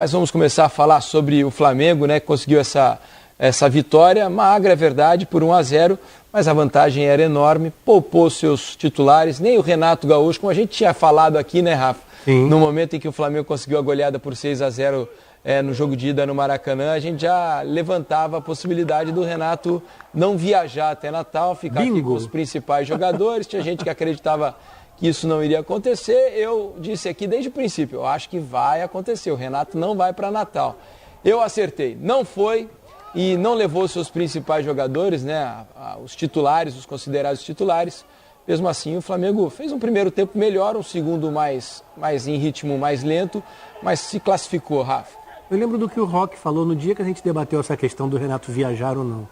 Mas vamos começar a falar sobre o Flamengo, né, que conseguiu essa vitória, magra, é verdade, por 1-0, mas a vantagem era enorme, poupou seus titulares, nem o Renato Gaúcho, como a gente tinha falado aqui, né, Rafa? Sim. No momento em que o Flamengo conseguiu a goleada por 6-0 no jogo de ida no Maracanã, a gente já levantava a possibilidade do Renato não viajar até Natal, ficar aqui com os principais jogadores, tinha gente que acreditava que isso não iria acontecer. Eu disse aqui desde o princípio, eu acho que vai acontecer, o Renato não vai para Natal. Eu acertei, não foi e não levou seus principais jogadores, né, os titulares, os considerados titulares. Mesmo assim, o Flamengo fez um primeiro tempo melhor, um segundo mais em ritmo mais lento, mas se classificou, Rafa. Eu lembro do que o Roque falou no dia que a gente debateu essa questão do Renato viajar ou não.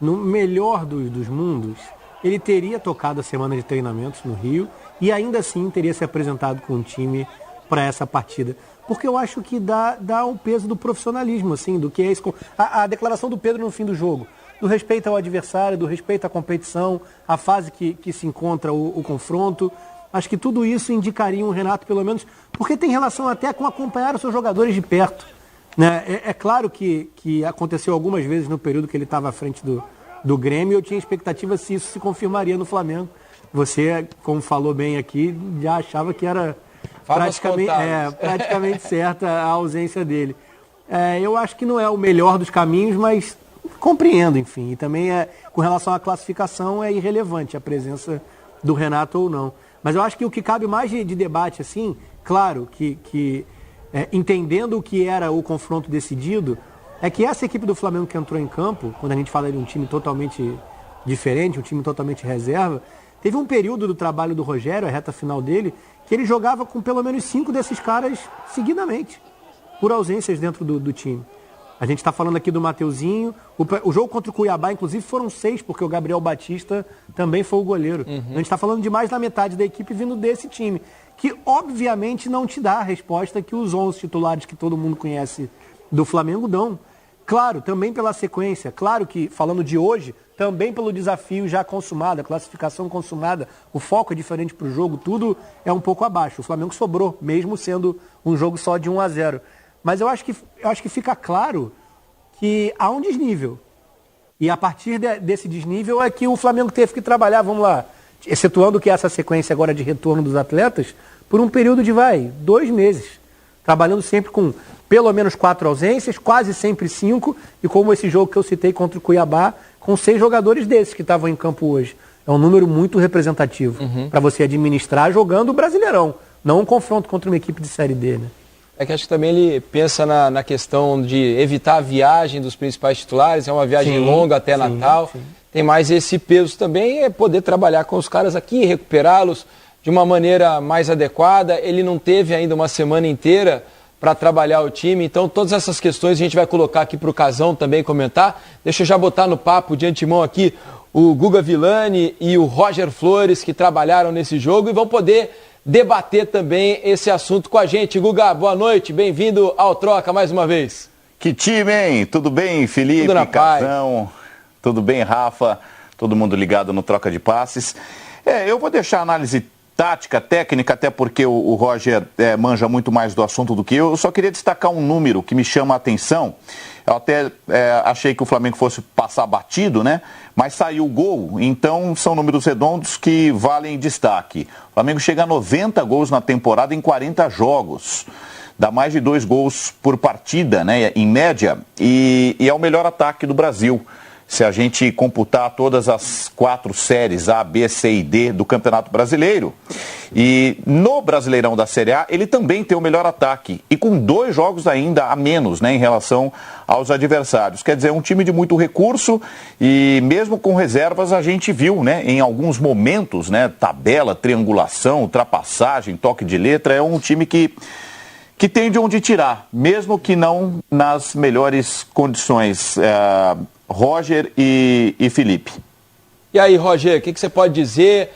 No melhor dos mundos, ele teria tocado a semana de treinamentos no Rio e ainda assim teria se apresentado com um time para essa partida. Porque eu acho que dá o peso do profissionalismo, assim, do que é isso. A declaração do Pedro no fim do jogo, do respeito ao adversário, do respeito à competição, a fase que se encontra o confronto. Acho que tudo isso indicaria um Renato, pelo menos, porque tem relação até com acompanhar os seus jogadores de perto. Né? É claro que aconteceu algumas vezes no período que ele estava à frente do Grêmio, eu tinha expectativa se isso se confirmaria no Flamengo. Você, como falou bem aqui, já achava que era praticamente certa a ausência dele. Eu acho que não é o melhor dos caminhos, mas compreendo, enfim. E também, com relação à classificação, é irrelevante a presença do Renato ou não. Mas eu acho que o que cabe mais de debate, assim, claro, entendendo o que era o confronto decidido, é que essa equipe do Flamengo que entrou em campo, quando a gente fala de um time totalmente diferente, um time totalmente reserva, teve um período do trabalho do Rogério, a reta final dele, que ele jogava com pelo menos 5 desses caras seguidamente, por ausências dentro do time. A gente está falando aqui do Mateuzinho, o jogo contra o Cuiabá, inclusive, foram 6, porque o Gabriel Batista também foi o goleiro. A gente está falando de mais da metade da equipe vindo desse time, que obviamente não te dá a resposta que os 11 titulares que todo mundo conhece do Flamengo dão. Claro, também pela sequência, claro que, falando de hoje, também pelo desafio já consumado, a classificação consumada, o foco é diferente para o jogo, tudo é um pouco abaixo. O Flamengo sobrou, mesmo sendo um jogo só de 1-0. Mas eu acho que fica claro que há um desnível. E a partir desse desnível é que o Flamengo teve que trabalhar, vamos lá, excetuando que essa sequência agora de retorno dos atletas, por um período de 2 meses. Trabalhando sempre com pelo menos 4 ausências, quase sempre 5, e como esse jogo que eu citei contra o Cuiabá, com 6 jogadores desses que estavam em campo hoje. É um número muito representativo para você administrar jogando o Brasileirão, não um confronto contra uma equipe de Série D, né? É que acho que também ele pensa na questão de evitar a viagem dos principais titulares, é uma viagem longa até Natal. Sim. Tem mais esse peso também, é poder trabalhar com os caras aqui, recuperá-los de uma maneira mais adequada. Ele não teve ainda uma semana inteira para trabalhar o time, então todas essas questões a gente vai colocar aqui para o Casão também comentar. Deixa eu já botar no papo de antemão aqui o Guga Villani e o Roger Flores, que trabalharam nesse jogo e vão poder debater também esse assunto com a gente. Guga, boa noite, bem-vindo ao Troca mais uma vez. Que time, hein? Tudo bem, Felipe, Tudo na Casão? Tudo bem, Rafa? Todo mundo ligado no Troca de Passes. Eu vou deixar a análise tática, técnica, até porque o Roger manja muito mais do assunto do que eu. Eu só queria destacar um número que me chama a atenção. Eu até achei que o Flamengo fosse passar batido, né? Mas saiu o gol, então são números redondos que valem destaque. O Flamengo chega a 90 gols na temporada em 40 jogos. Dá mais de 2 gols por partida, né? Em média, e é o melhor ataque do Brasil. Se a gente computar todas as 4 séries A, B, C e D do Campeonato Brasileiro. E no Brasileirão da Série A, ele também tem o melhor ataque. E com 2 jogos ainda a menos, né, em relação aos adversários. Quer dizer, é um time de muito recurso e mesmo com reservas a gente viu, né, em alguns momentos, né, tabela, triangulação, ultrapassagem, toque de letra. É um time que tem de onde tirar, mesmo que não nas melhores condições. Roger e Felipe. E aí, Roger, o que você pode dizer?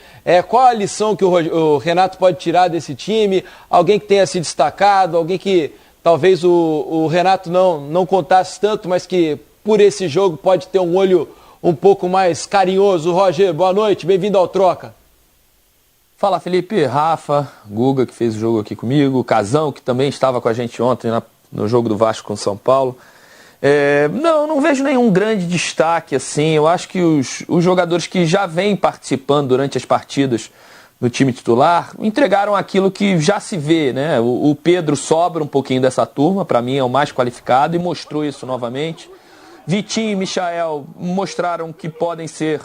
Qual a lição que o Renato pode tirar desse time? Alguém que tenha se destacado, alguém que talvez o Renato não contasse tanto, mas que por esse jogo pode ter um olho um pouco mais carinhoso. Roger, boa noite, bem-vindo ao Troca. Fala, Felipe, Rafa, Guga, que fez o jogo aqui comigo, Casão, que também estava com a gente ontem no jogo do Vasco com o São Paulo. Não vejo nenhum grande destaque assim. Eu acho que os jogadores que já vêm participando durante as partidas no time titular entregaram aquilo que já se vê, né? O Pedro sobra um pouquinho dessa turma, para mim é o mais qualificado e mostrou isso novamente. Vitinho e Michael mostraram que podem ser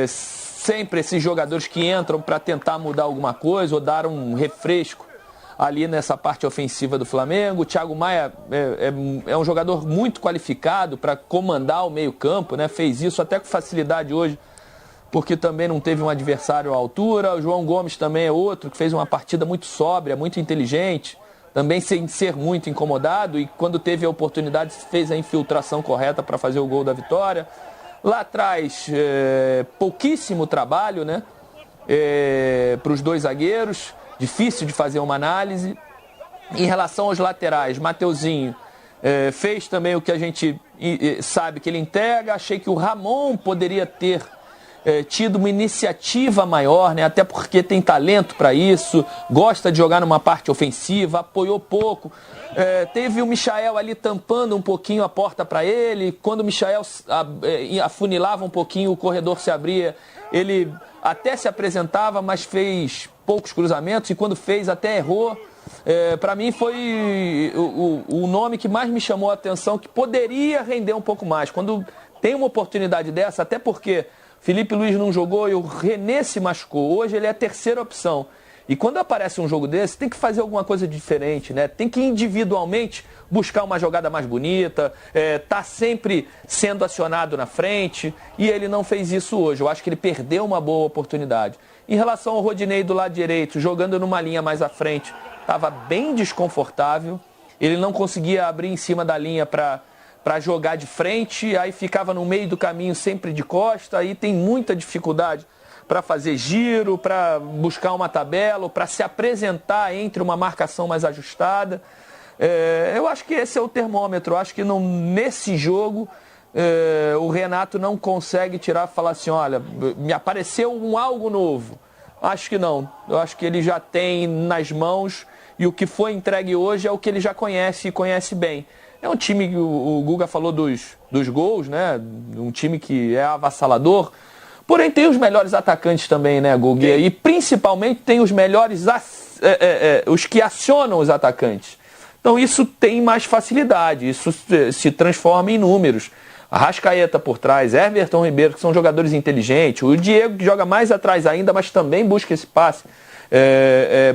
sempre esses jogadores que entram para tentar mudar alguma coisa ou dar um refresco ali nessa parte ofensiva do Flamengo. O Thiago Maia é um jogador muito qualificado para comandar o meio-campo, né? Fez isso até com facilidade hoje, porque também não teve um adversário à altura. O João Gomes também é outro que fez uma partida muito sóbria, muito inteligente, também sem ser muito incomodado, e quando teve a oportunidade fez a infiltração correta para fazer o gol da vitória. Lá atrás, pouquíssimo trabalho, né? Para os dois zagueiros, difícil de fazer uma análise. Em relação aos laterais, Mateuzinho fez também o que a gente sabe que ele entrega. Achei que o Ramon poderia ter tido uma iniciativa maior, né? Até porque tem talento para isso, gosta de jogar numa parte ofensiva, apoiou pouco. Teve o Michael ali tampando um pouquinho a porta para ele. Quando o Michael afunilava um pouquinho, o corredor se abria, ele até se apresentava, mas fez poucos cruzamentos, e quando fez até errou. Para mim foi o nome que mais me chamou a atenção, que poderia render um pouco mais. Quando tem uma oportunidade dessa, até porque Felipe Luiz não jogou e o René se machucou. Hoje ele é a terceira opção. E quando aparece um jogo desse, tem que fazer alguma coisa diferente, né? Tem que individualmente buscar uma jogada mais bonita, tá sempre sendo acionado na frente, e ele não fez isso hoje. Eu acho que ele perdeu uma boa oportunidade. Em relação ao Rodinei do lado direito, jogando numa linha mais à frente, estava bem desconfortável. Ele não conseguia abrir em cima da linha para jogar de frente, aí ficava no meio do caminho sempre de costa, aí tem muita dificuldade para fazer giro, para buscar uma tabela, para se apresentar entre uma marcação mais ajustada. Eu acho que esse é o termômetro. Eu acho que nesse jogo o Renato não consegue falar assim, olha, me apareceu algo novo. Acho que não. Eu acho que ele já tem nas mãos, e o que foi entregue hoje é o que ele já conhece e conhece bem. É um time que o Guga falou dos gols, né? Um time que é avassalador. Porém, tem os melhores atacantes também, né, Guga? E principalmente tem os melhores, os que acionam os atacantes. Então isso tem mais facilidade, isso se transforma em números. Arrascaeta por trás, Everton Ribeiro, que são jogadores inteligentes. O Diego, que joga mais atrás ainda, mas também busca esse passe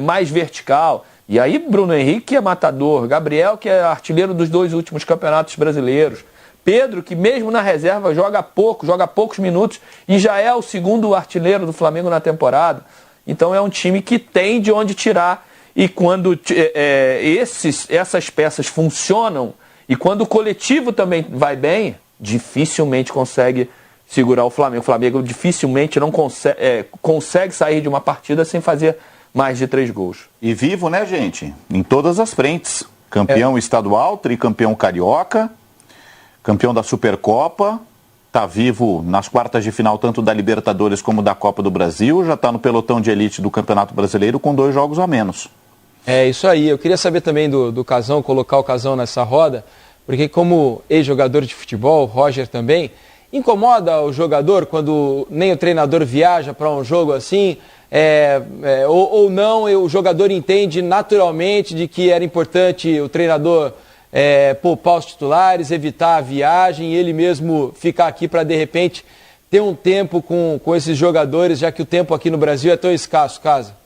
mais vertical. E aí Bruno Henrique, que é matador. Gabriel, que é artilheiro dos 2 últimos campeonatos brasileiros. Pedro, que mesmo na reserva joga poucos minutos e já é o segundo artilheiro do Flamengo na temporada. Então é um time que tem de onde tirar, e quando essas peças funcionam e quando o coletivo também vai bem, dificilmente consegue segurar o Flamengo. O Flamengo dificilmente não consegue sair de uma partida sem fazer mais de 3 gols. E vivo, né, gente? Em todas as frentes. Campeão estadual, tricampeão carioca, campeão da Supercopa, está vivo nas quartas de final tanto da Libertadores como da Copa do Brasil, já está no pelotão de elite do Campeonato Brasileiro com 2 jogos a menos. É isso aí. Eu queria saber também do Casão, colocar o Casão nessa roda, porque como ex-jogador de futebol, Roger também, incomoda o jogador quando nem o treinador viaja para um jogo assim, ou não, o jogador entende naturalmente de que era importante o treinador poupar os titulares, evitar a viagem, e ele mesmo ficar aqui para de repente ter um tempo com esses jogadores, já que o tempo aqui no Brasil é tão escasso, Casa?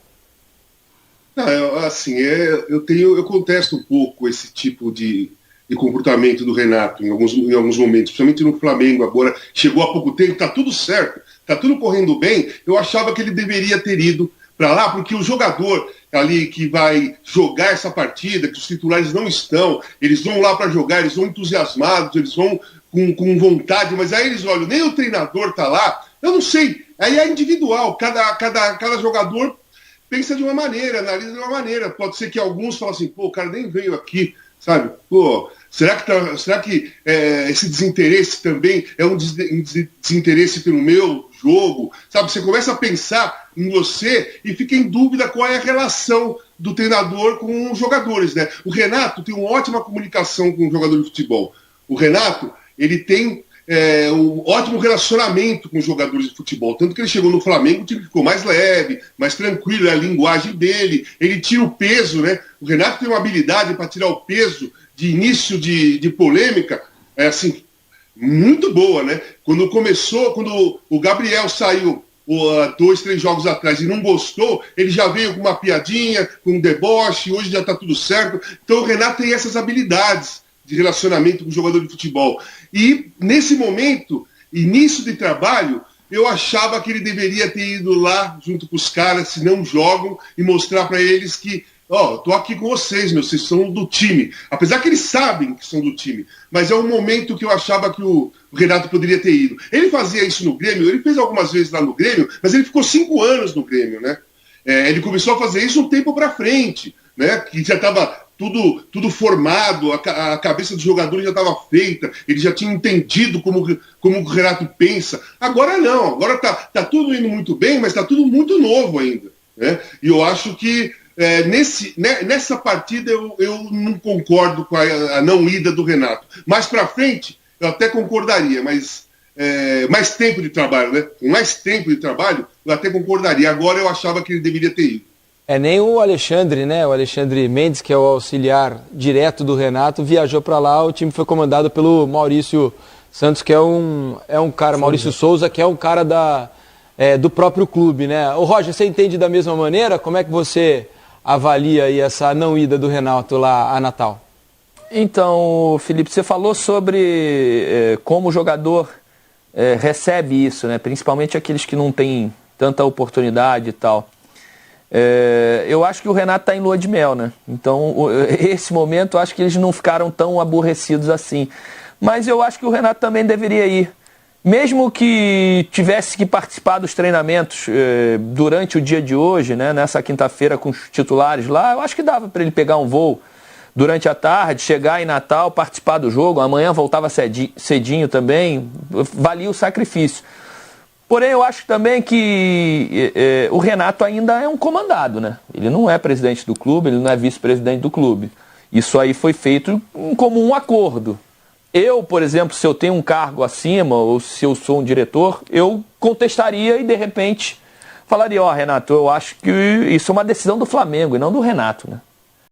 Não, assim, eu contesto um pouco esse tipo de comportamento do Renato em alguns momentos, principalmente no Flamengo agora, chegou há pouco tempo, está tudo certo, está tudo correndo bem. Eu achava que ele deveria ter ido para lá, porque o jogador ali que vai jogar essa partida, que os titulares não estão, eles vão lá para jogar, eles vão entusiasmados, eles vão com vontade, mas aí eles olham, nem o treinador está lá, eu não sei, aí é individual, cada jogador pensa de uma maneira, analisa de uma maneira. Pode ser que alguns falem assim, pô, o cara nem veio aqui, sabe? Pô, será que esse desinteresse também é um desinteresse pelo meu jogo? Sabe, você começa a pensar em você e fica em dúvida qual é a relação do treinador com os jogadores, né? O Renato tem uma ótima comunicação com o jogador de futebol. O Renato, ele tem um ótimo relacionamento com os jogadores de futebol. Tanto que ele chegou no Flamengo, o time ficou mais leve, mais tranquilo, é a linguagem dele, ele tira o peso, né? O Renato tem uma habilidade para tirar o peso de início de polêmica, assim, muito boa, né? Quando o Gabriel saiu 2, 3 jogos atrás e não gostou, ele já veio com uma piadinha, com um deboche, hoje já está tudo certo. Então o Renato tem essas habilidades de relacionamento com o jogador de futebol. E nesse momento, início de trabalho, eu achava que ele deveria ter ido lá junto com os caras, se não jogam, e mostrar para eles que tô aqui com vocês, vocês são do time. Apesar que eles sabem que são do time. Mas é um momento que eu achava que o Renato poderia ter ido. Ele fazia isso no Grêmio, ele fez algumas vezes lá no Grêmio, mas ele ficou 5 anos no Grêmio, né? Ele começou a fazer isso um tempo para frente, né? Que já estava tudo formado, a cabeça dos jogadores já estava feita, ele já tinha entendido como o Renato pensa. Agora não, agora tá tudo indo muito bem, mas está tudo muito novo ainda, né? E eu acho que nessa partida eu não concordo com a não ida do Renato. Mais para frente, eu até concordaria, mas mais tempo de trabalho, né? Com mais tempo de trabalho, eu até concordaria. Agora eu achava que ele deveria ter ido. Nem o Alexandre, né? O Alexandre Mendes, que é o auxiliar direto do Renato, viajou para lá. O time foi comandado pelo Maurício Santos, que é um cara, Maurício Souza, que é um cara do próprio clube, né? O Roger, você entende da mesma maneira? Como é que você avalia aí essa não ida do Renato lá a Natal? Então, Felipe, você falou sobre como o jogador recebe isso, né? Principalmente aqueles que não têm tanta oportunidade e tal. Eu acho que o Renato está em lua de mel, né? Então, esse momento, eu acho que eles não ficaram tão aborrecidos assim. Mas eu acho que o Renato também deveria ir. Mesmo que tivesse que participar dos treinamentos durante o dia de hoje, né, nessa quinta-feira com os titulares lá, eu acho que dava para ele pegar um voo durante a tarde, chegar em Natal, participar do jogo, amanhã voltava cedinho também, valia o sacrifício. Porém, eu acho também que o Renato ainda é um comandado, né? Ele não é presidente do clube, ele não é vice-presidente do clube. Isso aí foi feito em comum acordo. Eu, por exemplo, se eu tenho um cargo acima, ou se eu sou um diretor, eu contestaria e, de repente, falaria, Renato, eu acho que isso é uma decisão do Flamengo e não do Renato, né?